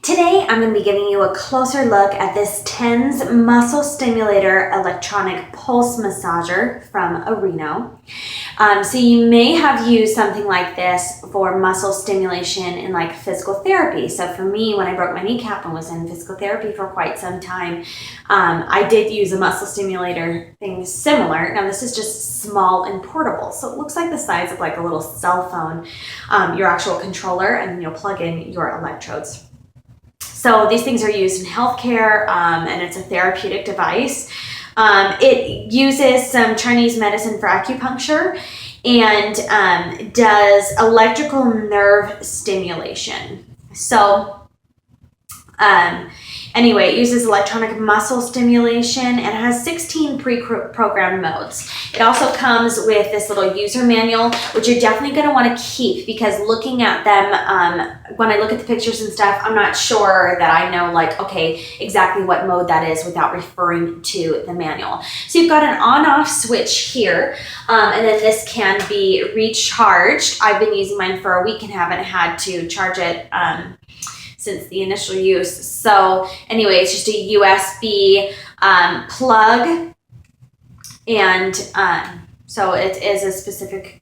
Today, I'm going to be giving you a closer look at this TENS Muscle Stimulator Electronic Pulse Massager from Arino. So you may have used something like this for muscle stimulation in like physical therapy. So for me, when I broke my kneecap and was in physical therapy for quite some time, I did use a muscle stimulator thing similar. Now this is just small and portable. So it looks like the size of like a little cell phone, your actual controller, and then you'll plug in your electrodes. So these things are used in healthcare, and it's a therapeutic device. It uses some Chinese medicine for acupuncture and does electrical nerve stimulation. So anyway, it uses electronic muscle stimulation and it has 16 pre-programmed modes. It also comes with this little user manual, which you're definitely going to want to keep, because looking at them, when I look at the pictures and stuff, I'm not sure that I know like, okay, exactly what mode that is without referring to the manual. So you've got an on-off switch here, and then this can be recharged. I've been using mine for a week and haven't had to charge it since the initial use. So anyway, it's just a USB plug, and so it is a specific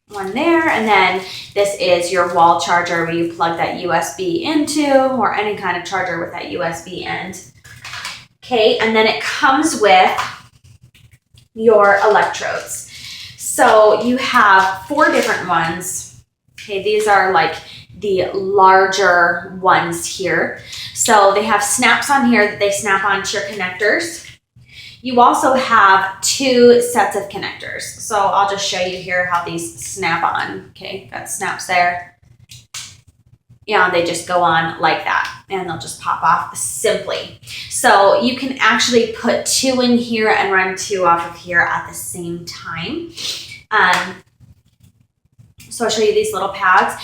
one there, and then this is your wall charger where you plug that USB into, or any kind of charger with that USB end. Okay, and then it comes with your electrodes. So you have 4 different ones. Okay, these are like the larger ones here. So they have snaps on here that they snap onto your connectors. You also have 2 sets of connectors. So I'll just show you here how these snap on. Okay, got snaps there. Yeah, they just go on like that, and they'll just pop off simply. So you can actually put 2 in here and run 2 off of here at the same time. So I'll show you these little pads.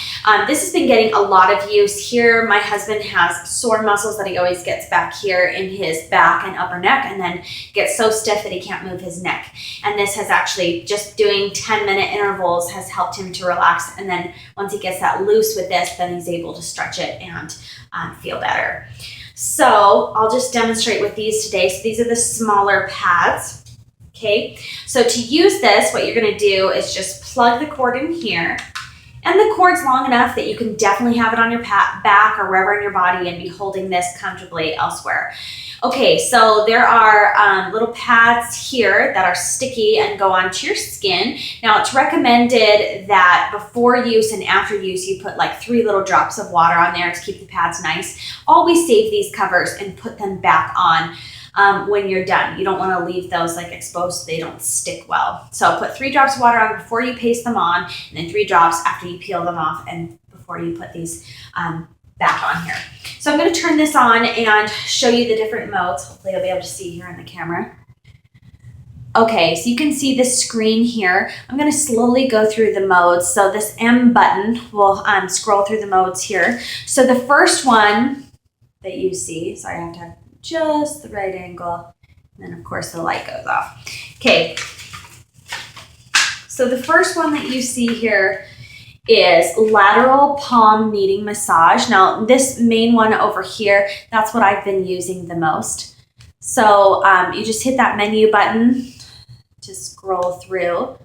This has been getting a lot of use here. My husband has sore muscles that he always gets back here in his back and upper neck, and then gets so stiff that he can't move his neck. And this has actually, just doing 10-minute intervals has helped him to relax. And then once he gets that loose with this, then he's able to stretch it and feel better. So I'll just demonstrate with these today. So these are the smaller pads. Okay, so to use this, what you're going to do is just plug the cord in here, and the cord's long enough that you can definitely have it on your back or wherever in your body and be holding this comfortably elsewhere. Okay, so there are little pads here that are sticky and go onto your skin. Now it's recommended that before use and after use you put like 3 little drops of water on there to keep the pads nice. Always save these covers and put them back on when you're done. You don't want to leave those like exposed so they don't stick well. So put 3 drops of water on before you paste them on, and then 3 drops after you peel them off and before you put these back on here. So I'm going to turn this on and show you the different modes. Hopefully you'll be able to see here in the camera. Okay, so you can see the screen here. I'm going to slowly go through the modes. So this M button will scroll through the modes here. So the first one that you see, sorry, I have to have just the right angle, and then of course the light goes off. Okay, so the first one that you see here is lateral palm kneading massage. Now this main one over here, that's what I've been using the most. So you just hit that menu button to scroll through,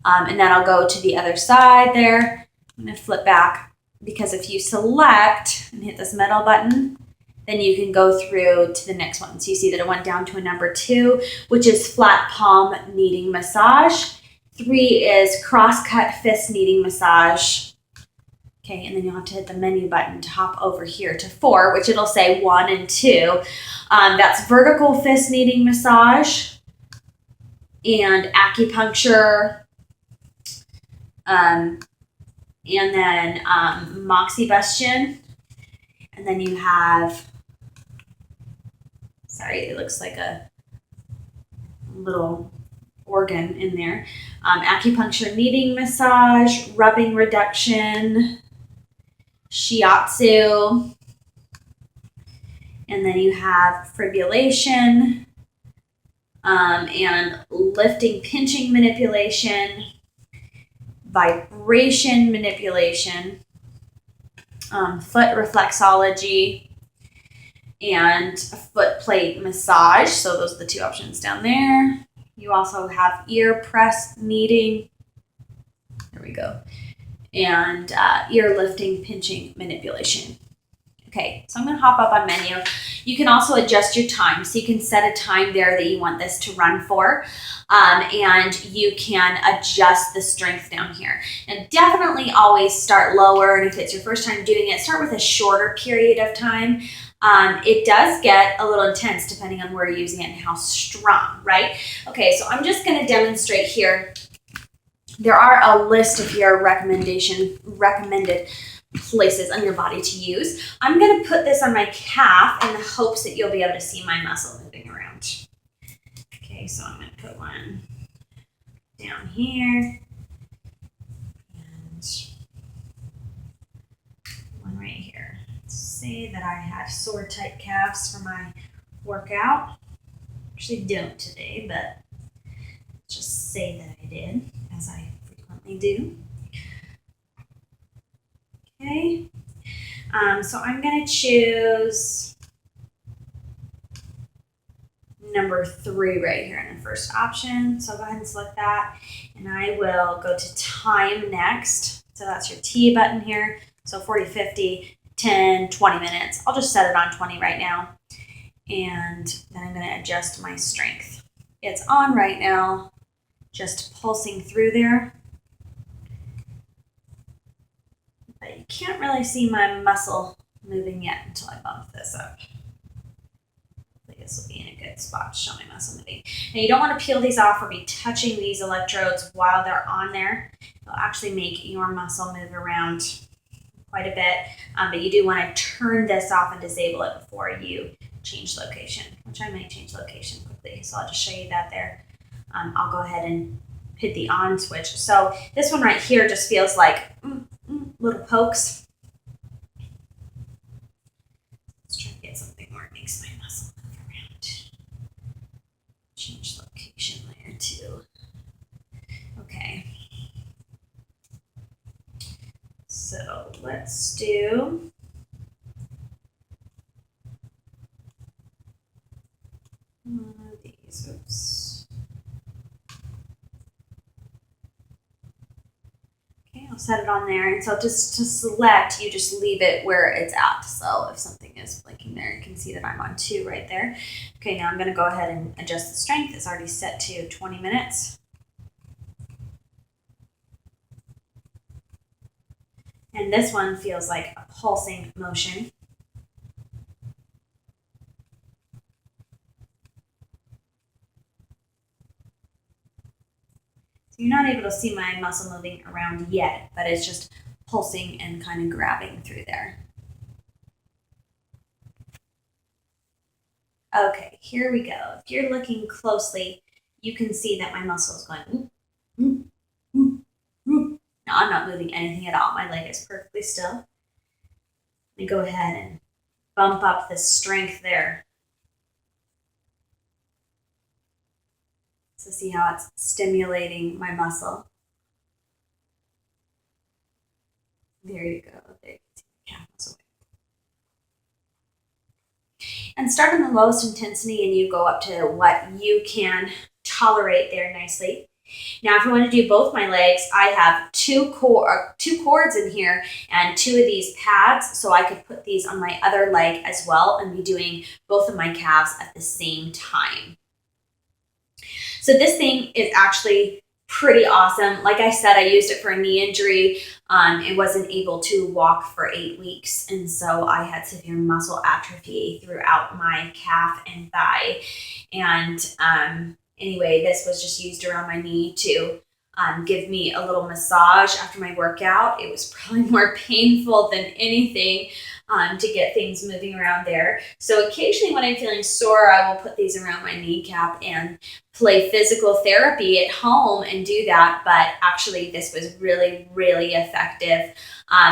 and then I'll go to the other side there. I'm going to flip back, because if you select and hit this middle button, then you can go through to the next one. So you see that it went down to a number 2, which is flat palm kneading massage. 3 is cross-cut fist kneading massage. Okay, and then you'll have to hit the menu button to hop over here to 4, which it'll say 1 and 2. That's vertical fist kneading massage and acupuncture, and then moxibustion. And then you have, sorry, it looks like a little organ in there. Acupuncture kneading massage, rubbing reduction, shiatsu, and then you have fibrillation, and lifting, pinching manipulation, vibration manipulation, foot reflexology, and a foot plate massage. So those are the two options down there. You also have ear press kneading. There we go. And ear lifting, pinching, manipulation. Okay, so I'm going to hop up on menu. You can also adjust your time. So you can set a time there that you want this to run for. And you can adjust the strength down here. And definitely always start lower. And if it's your first time doing it, start with a shorter period of time. It does get a little intense depending on where you're using it and how strong, right? Okay, so I'm just going to demonstrate here. There are a list of your recommended places on your body to use. I'm going to put this on my calf in the hopes that you'll be able to see my muscle moving around. Okay, so I'm going to put one down here and one right here. Say that I had sore tight calves for my workout. Actually don't today, but just say that I did, as I frequently do. Okay, so I'm going to choose number 3 right here in the first option. So I'll go ahead and select that, and I will go to time next. So that's your T button here. So 40, 50, 10, 20 minutes. I'll just set it on 20 right now, and then I'm going to adjust my strength. It's on right now, just pulsing through there. But you can't really see my muscle moving yet until I bump this up. This will be in a good spot to show my muscle moving. Now you don't want to peel these off or be touching these electrodes while they're on there. It'll actually make your muscle move around quite a bit, but you do want to turn this off and disable it before you change location, which I might change location quickly. So I'll just show you that there. I'll go ahead and hit the on switch. So this one right here just feels like little pokes. Let's try to get something where it makes my muscle move around. Change location layer 2. Okay. So let's do one of these. Oops. I'll set it on there, and so just to select, you just leave it where it's at. So if something is blinking there, you can see that I'm on 2 right there. Okay, now I'm going to go ahead and adjust the strength. It's already set to 20 minutes. And this one feels like a pulsing motion. You're not able to see my muscle moving around yet, but it's just pulsing and kind of grabbing through there. Okay, here we go. If you're looking closely, you can see that my muscle is going, Now I'm not moving anything at all. My leg is perfectly still. Let me go ahead and bump up the strength there. So see how it's stimulating my muscle. There you go. There you can see the calf muscle. And start on the lowest intensity, and you go up to what you can tolerate there nicely. Now, if you want to do both my legs, I have two cords in here and 2 of these pads, so I could put these on my other leg as well and be doing both of my calves at the same time. So this thing is actually pretty awesome. Like I said, I used it for a knee injury and wasn't able to walk for 8 weeks. And so I had severe muscle atrophy throughout my calf and thigh. And anyway, this was just used around my knee to give me a little massage after my workout. It was probably more painful than anything to get things moving around there. So occasionally when I'm feeling sore, I will put these around my kneecap and play physical therapy at home and do that. But actually this was really, really effective.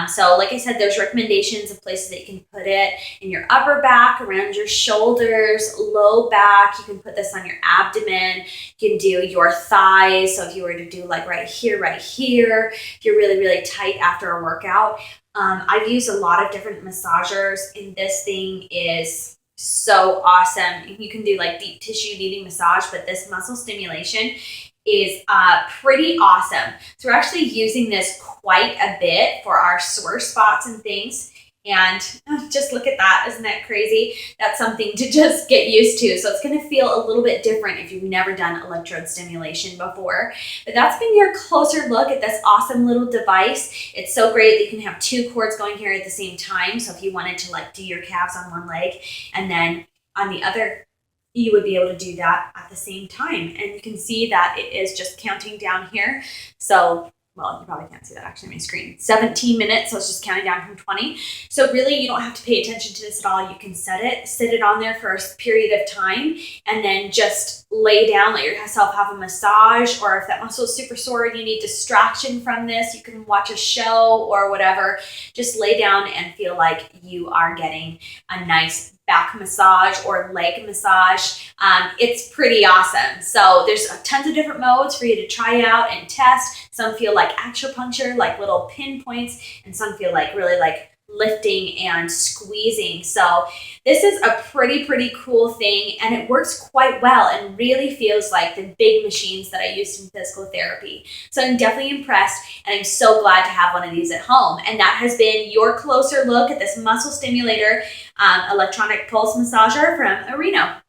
So like I said, there's recommendations of places that you can put it in your upper back, around your shoulders, low back. You can put this on your abdomen. You can do your thighs. So if you were to do like right here, if you're really, really tight after a workout. I've used a lot of different massagers, and this thing is so awesome. You can do like deep tissue kneading massage, but this muscle stimulation is pretty awesome. So we're actually using this quite a bit for our sore spots and things. And just look at that. Isn't that crazy? That's something to just get used to. So it's going to feel a little bit different if you've never done electrode stimulation before. But that's been your closer look at this awesome little device. It's so great that you can have two cords going here at the same time. So if you wanted to like do your calves on one leg and then on the other, you would be able to do that at the same time. And you can see that it is just counting down here. So well, you probably can't see that actually on my screen. 17 minutes, so it's just counting down from 20. So really, you don't have to pay attention to this at all. You can sit it on there for a period of time, and then just lay down, let yourself have a massage, or if that muscle is super sore and you need distraction from this, you can watch a show or whatever. Just lay down and feel like you are getting a nice back massage or leg massage. It's pretty awesome. So there's tons of different modes for you to try out and test. Some feel like acupuncture, like little pinpoints, and some feel like really like lifting and squeezing. So this is a pretty cool thing, and it works quite well and really feels like the big machines that I used in physical therapy. So I'm definitely impressed, and I'm so glad to have one of these at home. And that has been your closer look at this muscle stimulator electronic pulse massager from Arino.